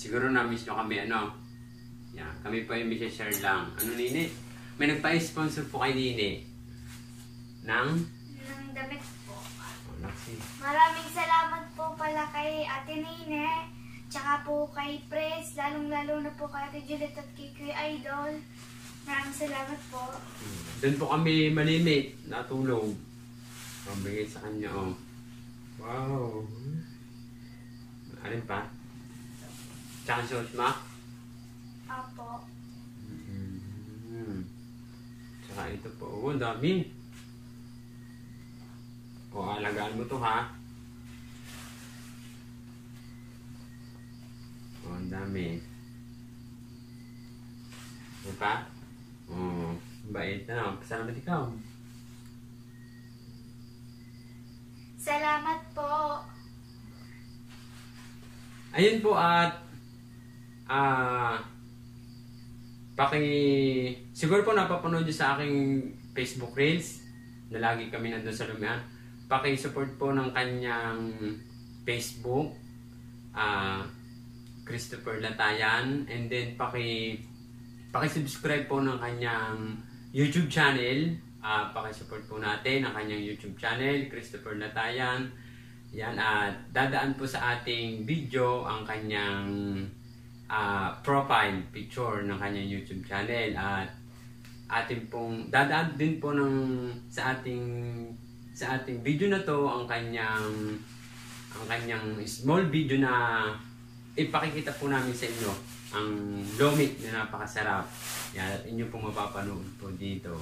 siguro na-miss nyo kami, ano? Yan, kami po yung share lang. Ano, Nini? May nagpa-sponsor po kay Nini. Ng damit po. Oh, maraming salamat po pala kay Ate Nene, tsaka po kay Pres, lalong-lalo na po kay Ate Juliet at kay Kuya Idol. Maraming salamat po. Doon po kami malimit, natulog. Pambigay sa kanya, oh. Wow. Alin pa? Tsaka sauce, ma? Apo. Tsaka ito po. Oh, dami. O, alagaan mo to, ha? O, ang dami. Ano pa? O, bait na. Salamat ikaw. Salamat po. Ayun po at siguro po napapanood nyo sa aking Facebook Reels na lagi kami nandun sa Lumian. Paki-support po ng kanyang Facebook, Christopher Latayan, and then paki-subscribe po ng kanyang YouTube channel. Paki-support po natin ang kanyang YouTube channel, Christopher Latayan. Yan, at dadaan po sa ating video ang kanyang profile picture ng kanyang YouTube channel, at ating pong dadaan din po sa ating video na to ang kanyang small video na ipakikita po namin sa inyo ang lomit na napakasarap. Yan, at inyo pong mapapanood po dito.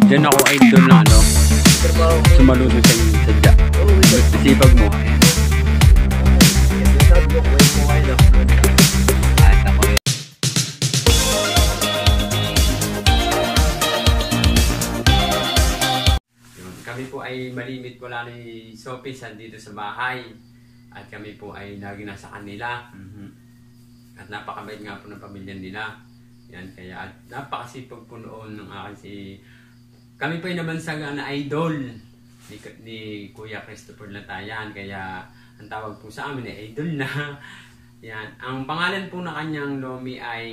Diyan ako idol na ano, sumaludo sa inyo, sadya. Sipag mo. Kami po ay malimit, wala ni Sophie dito sa bahay. At kami po ay lagi nasa kanila. At napakabait nga po ng pamilya nila. Yan, kaya at napakasipag po noon ng akin kami po ay nabansagan na idol ni Kuya Christopher Latayan, kaya ang tawag po sa amin ay idol na. Yan, ang pangalan po na kanyang lomi ay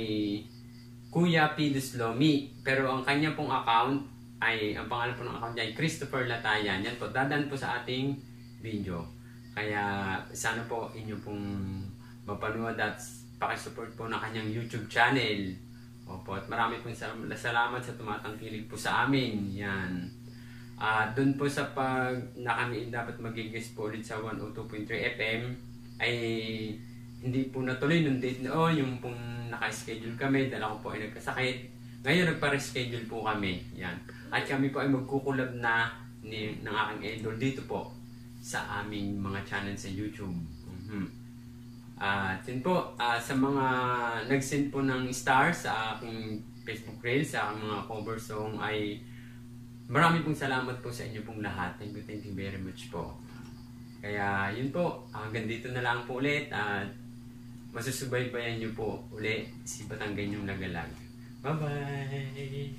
Kuya Pidus Lomi, pero ang kanya pong account ay, ang pangalan po ng account ay Christopher Latayan. Yan po, dadan po sa ating video. Kaya sana po inyo pong mapanood at pakisupport po na kanyang YouTube channel. Opo, at marami pong salamat sa tumatangkilig po sa amin. Yan. Doon po sa na kami dapat magigis po ulit sa 102.3 FM ay hindi po natuloy nung date noon, yung pong naka-schedule kami dahil ako po ay nagkasakit. Ngayon nagpa-reschedule po kami. Yan. At kami po ay magkukulab na ng aking idol dito po sa aming mga channel sa YouTube. At yun po, sa mga nag-send po ng stars sa aking Facebook Reels, sa aking mga cover song, ay marami pong salamat po sa inyo pong lahat. Thank you very much po. Kaya yun po, hanggang dito na lang po ulit, at masusubaybayan nyo po ulit si Batanggan yung Lagalag. Bye-bye!